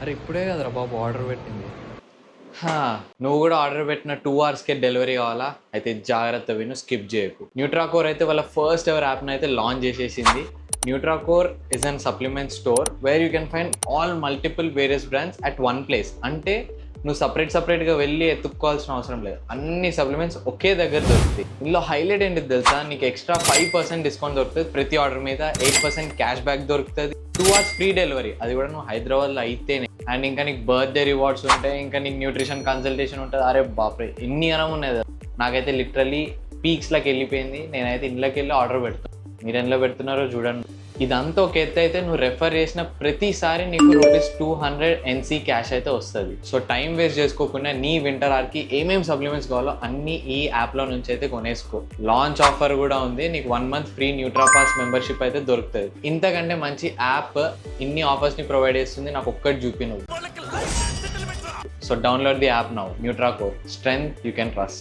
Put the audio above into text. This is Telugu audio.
అరే ఇప్పుడే కదరా బాబు ఆర్డర్ పెట్టింది. హా, నువ్వు కూడా ఆర్డర్ పెట్టిన 2 అవర్స్కే డెలివరీ కావాలా? అయితే జాగ్రత్త విను, స్కిప్ చేయకు. న్యూట్రాకోర్ అయితే వాళ్ళ ఫస్ట్ ఎవర్ యాప్ని అయితే లాంచ్ చేసేసింది. Nutracore is an supplement store where you can find all multiple various brands at one place. అంటే నువ్వు సపరేట్గా వెళ్ళి ఎత్తుక్కోవాల్సిన అవసరం లేదు. అన్ని సప్లిమెంట్స్ ఒకే దగ్గర దొరుకుతాయి. ఇందులో హైలైట్ ఏంటి తెలుసా? నీకు ఎక్స్ట్రా 5% డిస్కౌంట్ దొరుకుతుంది ప్రతి ఆర్డర్ మీద. 8% క్యాష్ బ్యాక్ దొరుకుతుంది. 2 అవర్స్ ఫ్రీ డెలివరీ, అది కూడా నువ్వు హైదరాబాద్లో అయితేనే. అండ్ ఇంకా నీకు బర్త్డే రివార్డ్స్ ఉంటాయి, ఇంకా నీకు న్యూట్రిషన్ కన్సల్టేషన్ ఉంటుంది. అరే బాప్రే, ఎన్ని అనం ఉన్నాయి. నాకైతే లిటరల్లీ పీక్స్లోకి వెళ్ళిపోయింది. నేనైతే ఇంట్లోకి వెళ్ళి ఆర్డర్ పెడతాను. మీరు ఎందులో పెడుతున్నారో చూడండి. ఇదంతా ఒక ఎత్తు అయితే, నువ్వు రెఫర్ చేసిన ప్రతిసారి నీకు ₹200 NC క్యాష్ అయితే వస్తుంది. సో టైం వేస్ట్ చేసుకోకుండా నీ వింటర్ ఆర్కి ఏమేమి సప్లిమెంట్స్ కావాలో అన్ని ఈ యాప్లో నుంచి అయితే కొనేసుకో. లాంచ్ ఆఫర్ కూడా ఉంది, నీకు 1 month ఫ్రీ న్యూట్రాపాస్ మెంబర్షిప్ అయితే దొరుకుతుంది. ఇంతకంటే మంచి యాప్ ఇన్ని ఆఫర్స్ని ప్రొవైడ్ చేస్తుంది. నాకు ఒక్కటి చూపి నువ్వు. So download the app now. Nutracore, strength you can trust.